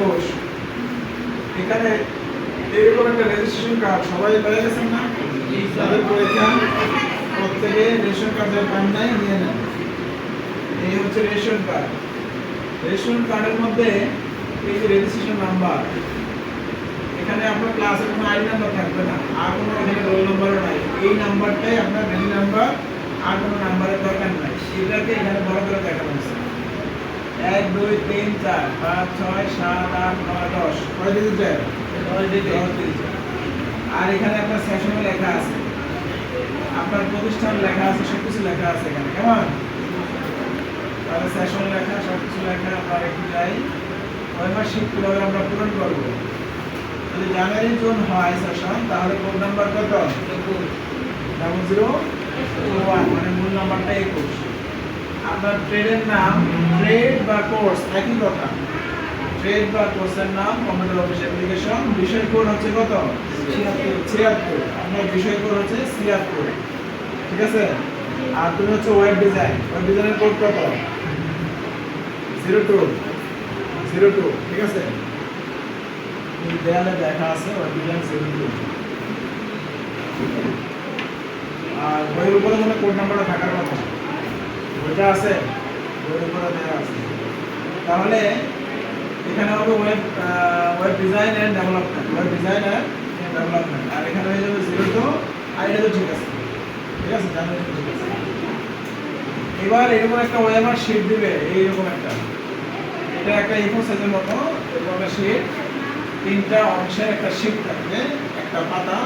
একুশ। এখানে এরকম একটা রেজিস্ট্রেশন কার্ড সবাই পেয়ে গেছেন না? তাদের পরীক্ষা প্রত্যেকে রেশন কার্ডের পান নাই নিয়ে নেন। এই হচ্ছে রেশন কার্ড। রেশন কার্ডের মধ্যে এই যে রেজিস্ট্রেশন নাম্বার, এখানে আপনার ক্লাসের কোনো আইডি নাম্বার থাকবে না, আর কোনো এখানে রোল নাম্বারও নাই। এই নাম্বারটাই আপনার ডেলি নাম্বার, আর কোনো নাম্বারের দরকার নাই। সেটাকে এখানে বড় করে দেখানো হচ্ছে 1 2 3 4 5 6 7 8 9 10 কয় ডিজিট যায়? 10 ডিজিট। আর এখানে আপনার সেকশনে লেখা আছে, আপনার প্রতিষ্ঠান লেখা আছে, সবকিছু লেখা আছে এখানে। কেমন? তাহলে সেকশন লেখা, সবকিছু লেখা। আমরা একটু যাই, ওই মার্কশিট কিভাবে আমরা পূরণ করবো। যদি জানুয়ারি জুন হয় সেশন, তাহলে কোড নাম্বার কত? 0001, মানে মূল নাম্বারটা 21। আপনার ট্রেডের নাম, ট্রেড বা কোর্স একই কথা। ট্রেড বা কোর্সের নাম, কম্পিউটার অফিস অ্যাপ্লিকেশন। বিষয় কোড হচ্ছে কত? 76। আপনার বিষয় কোড হচ্ছে 76, ঠিক আছে? আর তুমি হচ্ছে ওয়েব ডিজাইন, ওয়েব ডিজাইনের কোড কত? 02, ঠিক আছে? এই দেয়ালে দেখা আছে ওয়েব ডিজাইন 02। আর বইয়ের উপরে মনে কোড নাম্বারটা থাকার কথা, ওইটা আছে, বইয়ের উপরে দেওয়া আছে। তাহলে এখানে হবে web design and development, web design and development. আর এখানে হয়ে যাবে 02। আর এটা তো ঠিক আছে, ঠিক আছে, জানেন ঠিক আছে। এবার এরকম একটা ওয়েমার শিট দিবে, এইরকম একটা, এটা একটা A4 সাইজের মতো এরকম একটা শিট, 3টা অংশের একটা শিট থাকবে, একটা পাতা।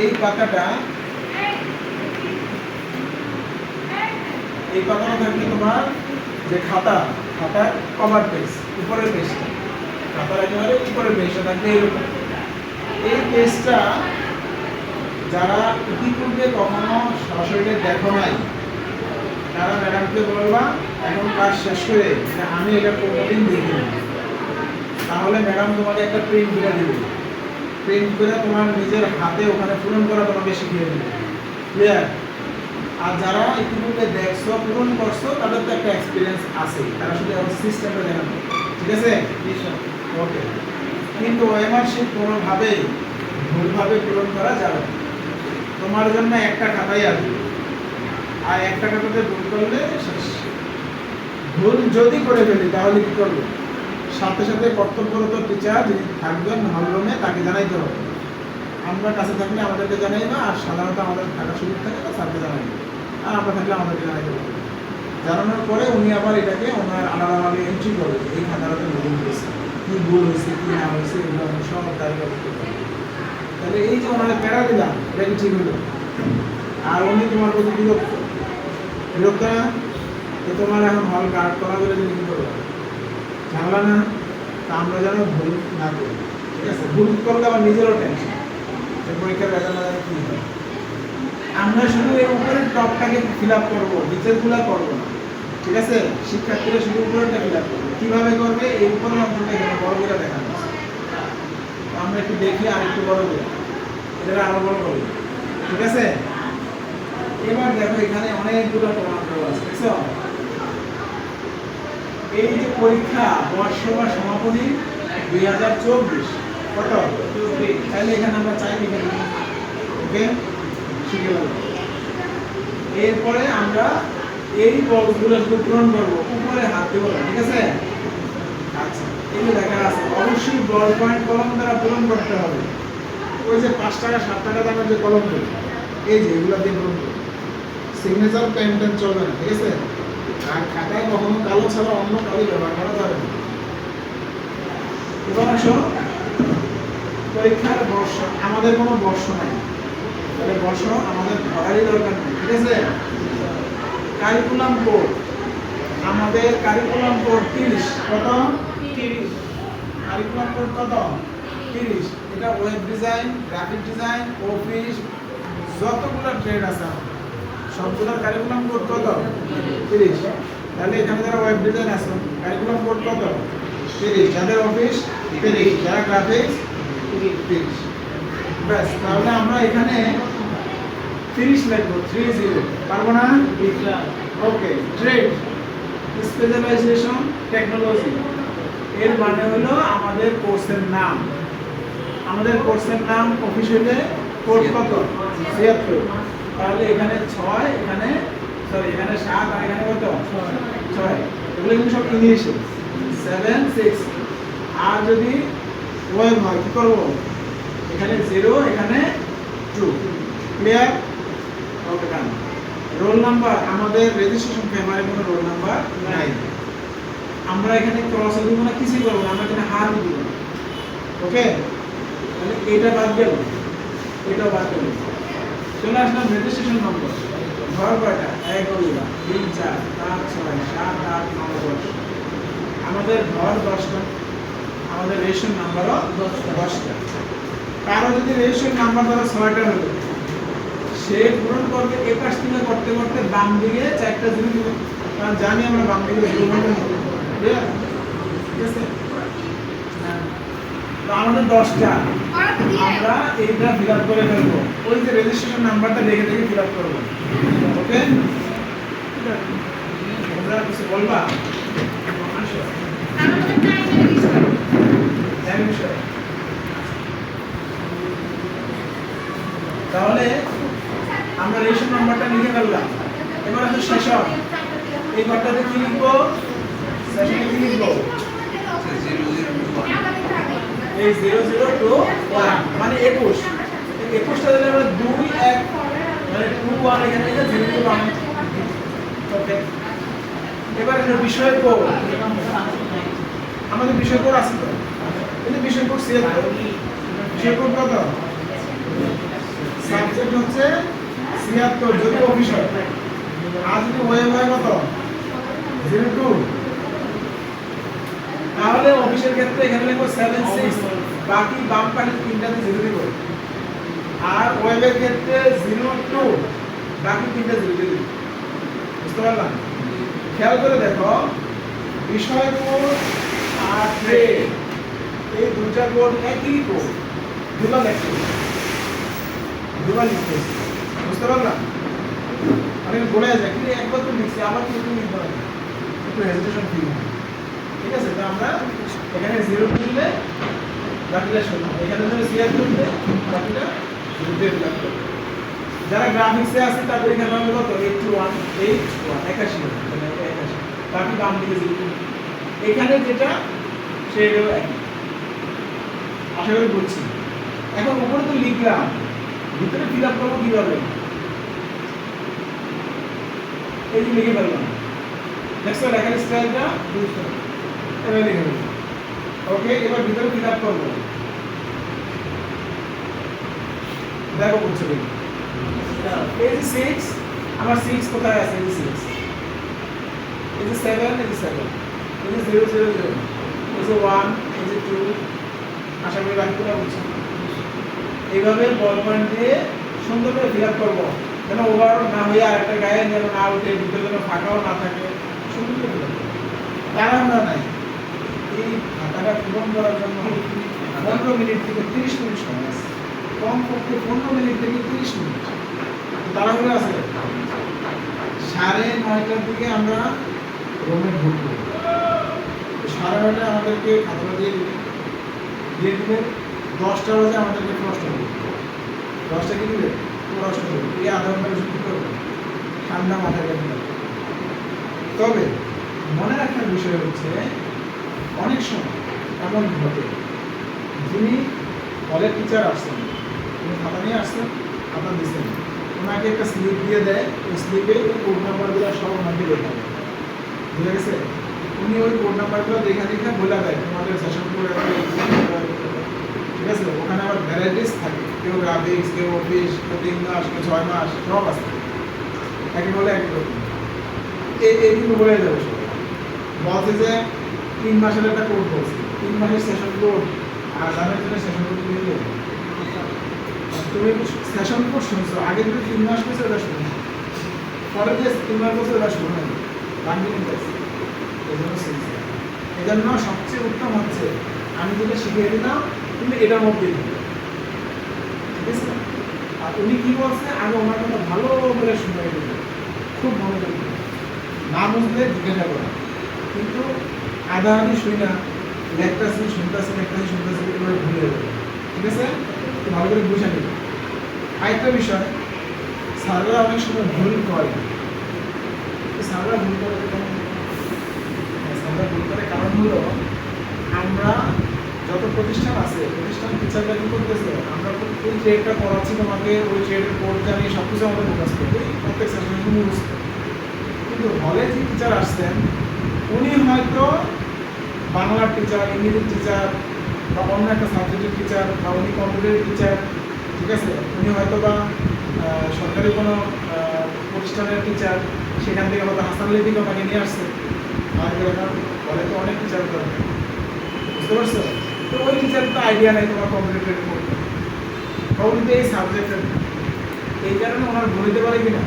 এই পাতাটা থাকবে তোমার যে খাতার কভার পেজ, উপরের পেজটা, খাতার একেবারে উপরের পেজটা থাকবে এরকম। এই পেজটা যারা ইতিপূর্বে কখনো সরাসরি দেখো নাই, তারা ম্যাডামকে বলবা এখন কাজ শেষ করে যে আমি এটা কোনোদিন দেখিনি। তাহলে ম্যাডাম তোমাকে একটা প্রিন্ট করে দেবে, প্রিন্ট করে তোমার নিজের হাতে ওখানে পূরণ করা তোমাকে শিখিয়ে দেবে। ক্লিয়ার? আর যারা ইতিপূর্বে দেখছো, পূরণ করছো, তাদের তো একটা এক্সপিরিয়েন্স আছে, তারা শুধু এখন সিস্টেমটা দেখানো, ঠিক আছে? ওকে। কিন্তু ওএমআর শিট কোনোভাবেই ভুলভাবে পূরণ করা যাবে না। তোমার জন্য একটা খাতাই আসবে, আর একটা খাতাতে ভুল করলে শেষ। ভুল যদি করে ফেলি তাহলে কি করবো? সাথে সাথে কর্তব্যরত টিচার যিনি থাকবেন হলরুমে, তাকে জানাইতে হবে। আমরা কাছে থাকলে আমাদেরকে জানাই না, আর সাধারণত আমাদের থাকার সুযোগ থাকে তো স্যারকে জানাই, আর আমরা থাকলে আমাদেরকে জানাইতে হবে। জানানোর পরে উনি আবার এটাকে ওনার আলাদাভাবে এন্ট্রি করবেন, এই খাতাটাতে ভুল হয়েছে, কী ভুল হয়েছে, কী না হয়েছে, এগুলো আমি সব তালিকা করতে পারি। তাহলে এই যে ওনারা প্যারা দিলাম, এটা কি ঠিক হলো? আর উনি তোমার প্রতি বিরক্ত না, তো তোমার এখন হল গার্ড করা বলে তুমি কী করবে? ঝামেলা না? তা আমরা যেন ভুল না করি, ঠিক আছে? ভুল করলে আবার নিজেরও টেনশন, পরীক্ষার রেজাল্ট না জানি কী হয়। আমরা শুধু এই উপরের টপটাকে ফিল আপ করবো, নিচেরগুলো করবো না, ঠিক আছে? শিক্ষার্থীরা শুধু উপরেরটা ফিল আপ করবে। কীভাবে করবে? এই উপরের অংশটা এখানে বড় করে দেখানো আছে। আমরা একটু দেখি, আর একটু বড় করে, এটা আরো বড় করবো, ঠিক আছে? এবার দেখো এখানে অনেকগুলো প্রমাণ আছে, দেখছো? এই যে পরীক্ষা বর্ষ বা সমাপনী 2024, কত? 24। তাহলে এখানে আমরা চাই লিখে দিই, ওকে? শিখে গেল। এরপরে আমরা এই বক্সগুলো পূরণ করবো, উপরে হাত দেবো না, ঠিক আছে? আচ্ছা, এই যে দেখা আছে, অবশ্যই বল পয়েন্ট কলম দ্বারা পূরণ করতে হবে। ওই যে 5 টাকা 7 টাকা দামের যে কলমগুলো, এই যে এগুলো দিয়ে পূরণ করবো। সিগনেচার পেন চলবে না, ঠিক আছে? আর খাতায় কখনো কালো ছাড়া অন্য কালি ব্যবহার করা যাবে না। এবার আসো, পরীক্ষার বর্ষ, আমাদের কোনো বর্ষ নাই, তাহলে বর্ষ আমাদের ধরারই দরকার নেই, ঠিক আছে? কারিকুলাম কোড, আমাদের কারিকুলাম কোড 30, কত? 30। কারিকুলাম কোড কত? 30। এটা web design, graphic design, office, যতগুলো ট্রেড আছে সবগুলোর কারিকুলাম কোড কত? 30। তাহলে এখানে যারা ওয়েব ডিজাইন আছে, কারিকুলাম কোড কত? 30। যাদের অফিস 30, যারা গ্রাফিক্স 30। ব্যাস, তাহলে আমরা এখানে 30 লিখবো, 30। পারবো না? ওকে। ট্রেড, স্পেশালাইজেশন, টেকনোলজি, এর মানে হলো আমাদের কোর্সের নাম। আমাদের কোর্সের নাম অফিসিয়ালি কোর্স কত 76। তাহলে এখানে 6, এখানে সরি এখানে 7 আর এখানে কত 6। এগুলো কিন্তু সব ইংলিশে 7 6। আর যদি ওয়েব হয় কি করব, এখানে 0 এখানে 2। ক্লিয়ার? ওকে ডান। রোল নাম্বার আমাদের রেজিস্ট্রেশন পেপারে কোনো রোল নাম্বার নাই। আমরা এখানে ক্রস দিব না, কিছুই করব না, আমরা এখানে হার দিব না। ওকে, তাহলে এটা বাদ গেল, এটাও বাদ গেল। চলে আসলাম রেজিস্ট্রেশন নম্বর। ঘর কয়টা 1 2 3 4 5 6 7 8 9 10। আমাদের ঘর 10টা, আমাদের রেশন নাম্বারও 10টা। কারো যদি রেশন নাম্বার ধরো 6টা হলো, সে পূরণ করবে এই পাশ থেকে করতে করতে বাম দিকে 4টা জিরো দিবে, কারণ জানি আমরা বাম দিকে জিরো করতে হবে। ঠিক আছে? তো আমাদের 10টা, আমরা এইটা ফিল আপ করে ফেলবো। ওই যে রেজিস্ট্রেশন নাম্বারটা দেখে দেখে ফিল আপ করবো। ওকে, তোমরা কিছু বলবা? তাহলে আমরা রেশন নাম্বারটা লিখে ফেললাম। এবার আছে সেশন। এই ঘরটাতে কি লিখবো? সেশনে কি লিখবো? এই 0021 মানে 21। 21টা দিলে আমরা 2 1 মানে 2 1 এখানে এটা 0 1। ওকে, এবার এর বিষয় কোড। আমাদের বিষয় কোড আছে তো, এই বিষয় কোড 76। বিষয় কোড কত? সাবজেক্ট হচ্ছে 76 যদি অফিস হয়। আর যদি ওয়েব হয় কত 02। তাহলে অফিসের ক্ষেত্রে এখানে লিখবো 76, বাকি বাম পাশে তিনটাতে 0 দিব। আর ওয়েবের ক্ষেত্রে 02, বাকি তিনটা 0 দিব। বুঝতে পারলাম? খেয়াল করে দেখো, বিষয় কোড আর ট্রেড এই দুটো কোড একই কোড, দুটো একই, দুটো লিখতে। বুঝতে পারলাম? অনেক বলে যায় কিন্তু একবার তো লিখছি, আবার কি একটু লিখতে হবে, একটু হেজিটেশন ফিল হয়। ঠিক আছে? তো আমরা এখানে 0 তুললে বাকিটা শূন্য, এখানে ধরে সিআর তুললে বাকিটা 0 দিয়ে ফিল আপ করবে। যারা গ্রাফিক্সে আছে তাদের এখানে হবে কত 81 81 মানে 81, বাকি বাম দিকে 0। এখানে যেটা সেটাও একই। আশা করি বুঝছি। এখন উপরে তো লিখলাম, ভিতরে ফিল আপ করবো কিভাবে? এই যে লিখে ফেললাম, দেখছো লেখার স্টাইলটা বুঝতে হবে, এবার লিখে ফেললাম। ওকে, এবার ভিতরে ফিল আপ করবো, দেখো বুঝছো কি? এই যে 6, আমার 6 কোথায় আছে? এই যে 6, এই যে 7, এই যে 7, এই যে 0 0 0, এই যে 1, এই যে 2। আশা করি বাকিটা বুঝছো। এইভাবে বল পয়েন্ট দিয়ে সুন্দর করে ফিল আপ করবো, যেন ওভার না হয়ে আরেকটা গায়ে যেন না উঠে, ভিতরে যেন ফাঁকাও না থাকে, সুন্দর করে ফিল আপ করবো। তার আমরা নাই, এই ফাঁকাটা পূরণ করার জন্য 15 মিনিট থেকে 30 মিনিট সময় আছে। কমপক্ষে 15 মিনিট থেকে 30 মিনিট তাড়াহুড়ো আছে। 9:30টার দিকে আমরা রুমে ঢুকবো। 9:30টায় আমাদেরকে খাতা দিয়ে দিবে, 10টা বাজে আমাদেরকে প্রশ্ন করবে। 10টা কি দিবে? প্রশ্ন করবে। এই আধা ঘন্টা বেশি কি করবে? ঠান্ডা মাথায় রাখবে। তবে মনে রাখার বিষয় হচ্ছে, অনেক সময় এমন ঘটে, যিনি কলেজ টিচার আসছেন, তিনি খাতা নিয়ে আসছেন, খাতা দিচ্ছেন, ওনাকে একটা স্লিপ দিয়ে দেয়, ওই স্লিপে ওই কোড নাম্বারগুলো সব ওনাকে লেখা দেয়। বুঝে গেছে? উনি ওই কোড নাম্বারগুলো দেখা দেখা বলে দেয় তোমাদের সেশন করে। ঠিক আছে? ওখানে আবার ভ্যারাইটিস থাকে, কেউ গ্রাফিক্স, কেউ অফিস, কেউ 3 মাস, কেউ 6 মাস, সব আছে। একে বলে একই রকম। এই কিন্তু বলে যাবে সব। বলছে যে 3 মাসের একটা কোড বলছে, 3 মাসের সেশন কোড, আর জানার জন্য সেশন কোড দিয়ে দেবে। তুমি সেশন কোড শুনছো, আগে যদি 3 মাস হয়েছে ওটা শুনে, পরে যে 3 মাস বলছে ওটা শুনে বাংলা আছে। এই জন্য সবচেয়ে উত্তম হচ্ছে আমি যেটা শিখিয়ে দিলাম তুমি এটার মধ্যে দিবে। ঠিক আছে? আর উনি কি বলছে আগে ওনার কথা ভালো করে শুনে দিবে, খুব মনোযোগ দিবে, না বুঝলে জিজ্ঞাসা করা। কিন্তু আধা আধি শুই না লেখতেছেন শুনতেছেন এভাবে ভুলে যাবে, ঠিক আছে? তো ভালো করে বুঝে নেবেন। আরেকটা বিষয়, স্যাররা অনেক সময় ভুল করে। স্যাররা ভুল করে কেন? স্যাররা ভুল করে কারণ হলো আমরা যত প্রতিষ্ঠান আছে, প্রতিষ্ঠান টিচাররা কি করতেছে, আমরা ওই ট্রেডটা পড়াচ্ছি তোমাকে, ওই ট্রেডের কোড জানি, সব কিছু আমাদের মুখস্থ করি, প্রত্যেক সেশনে মুখস্থ। কিন্তু হলে যে টিচার আসছেন উনি হয়তো বাংলার টিচার, ইংরেজির টিচার, বা অন্য একটা সাবজেক্টের টিচার, বা উনি কম্পিউটারের টিচার, ঠিক আছে? উনি হয়তো বা সরকারি কোনো প্রতিষ্ঠানের টিচার, সেখান থেকে হয়তো হাসান লিপি ওনাকে নিয়ে আসছে। আর বলে তো অনেক টিচার দরকার, বুঝতে পারছো? তো ওই টিচার তো আইডিয়া নেই তোমার কম্পিউটার করতে, বা উনি তো এই সাবজেক্টের, এই কারণে ওনার ভুলিতে পারে কিনা,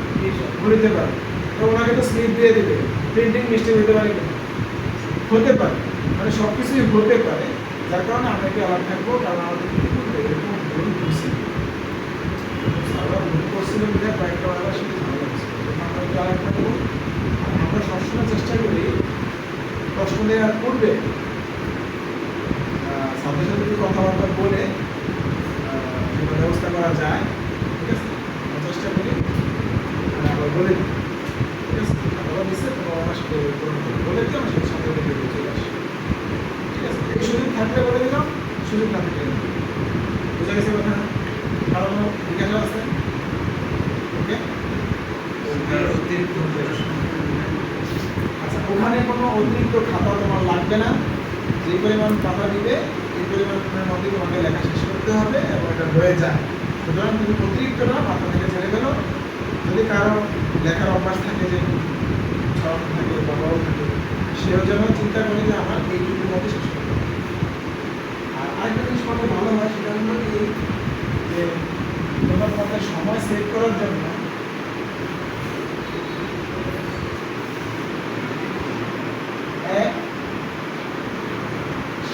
ভুলিতে পারে। তো ওনাকে তো স্লিপ দিয়ে দেবে, প্রিন্টিং মিস্টেক হতে পারে কিনা, হতে পারে, মানে সব কিছুই হতে পারে। যার কারণে আমরা একটু আলাদা থাকবো, কারণ আমাদের এরকম ভুল করছি, ভুল করছিল বিধায় কয়েকটা আলাদা সেটা ভালো লাগছে, আমরা একটু আলাদা থাকবো। আমরা সবসময় চেষ্টা করি প্রশ্ন দেওয়ার পূর্বে সাথে সাথে যদি কথাবার্তা বলে সেটা ব্যবস্থা করা যায়, ঠিক আছে? আমরা চেষ্টা করি আবার বলে দিই, ঠিক আছে? আবার দিচ্ছে তোমার আমার সাথে বলে দিই, আমার সাথে সাথে চলে আসে, ঠিক আছে? এই সুযোগ থাকলে বলে দিলাম, সুযোগ না থাকলে বোঝা গেছে কথা? কারণ জিজ্ঞাসা আছে, ওকে? আচ্ছা, ওখানে কোনো অতিরিক্ত খাতা তোমার লাগবে না, যে পরিমাণ খাতা দিবে এই পরিমাণের মধ্যে তোমাকে লেখা শেষ করতে হবে এবং এটা হয়ে যায়। সুতরাং তুমি অতিরিক্তটা মাথা থেকে ছেড়ে গেল। যদি কারো লেখার অভ্যাস থাকে, যে সব থাকে, বাবাও থাকে, সেও যেন চিন্তা করে যে আমার এইটুকুর মধ্যে শেষ করতে হবে। আর আরেকটা জিনিস করলে ভালো হয়, সেটা হলো এই যে তোমার মধ্যে সময় সেভ করার জন্য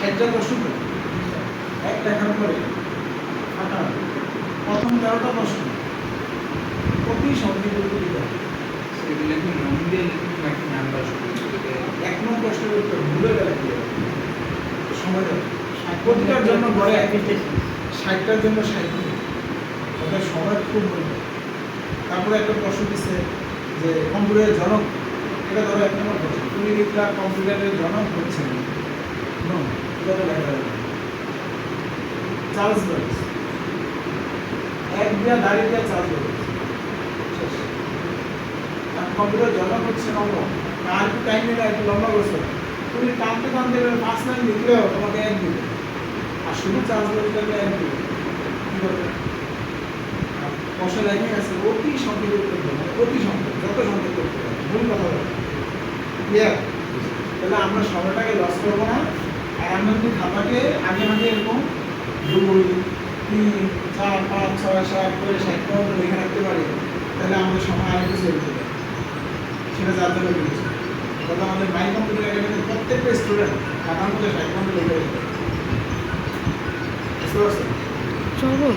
একটা প্রশ্ন এক লেখার পরে প্রথম 13টা প্রশ্ন প্রতি সংখ্যা উত্তর দিতে হবে। এক নম্বর প্রশ্নের উত্তর ভুলে গেলে কি হবে? সময় যাবে। প্রতিটার জন্য ঘরে 60টার জন্য 60 মিনিট, ওদের সময় খুব মূল্য। তারপরে একটা প্রশ্ন দিচ্ছে যে কম্পিউটারের জনক, এটা ধরো এক নম্বর প্রশ্ন, তুমি লিখলা কম্পিউটারের জনক হচ্ছে না, এটা তো লেখা যাবে। চার্লস বেলস, এক দিয়া দাঁড়িয়ে দিয়া চার্লস বেলস, কম্পিউটার জনক হচ্ছে নম্বর, আর একটু টাইম নিলে একটু লম্বা করছে, তুমি টানতে টানতে 5 লাইন লিখলেও তোমাকে 1 দিবে, আর শুধু চার্লস বেলসটাকে 1 দিবে, কি করবে? প্রশ্ন লেখা আছে অতি সংক্ষেপে উত্তর দেবে, অতি সংক্ষেপ, যত সংক্ষেপ করতে পারে, ভুল কথা বলে, ক্লিয়ার? তাহলে আমরা সময়টাকে লস করবো না। আর আমরা যদি খাতাকে আগে আগে এরকম 2, 3, 4, 5, 6, 7 করে 60 পর্যন্ত লিখে রাখতে পারি, তাহলে আমাদের সময় আরেকটু সেভ হবে। সেটা যার জন্য লিখেছি, তাহলে আমাদের মাই কম্পিউটার একাডেমির প্রত্যেকটা স্টুডেন্ট খাতার মধ্যে 60 পর্যন্ত লিখে রাখতে পারে। বুঝতে পারছেন? চলো।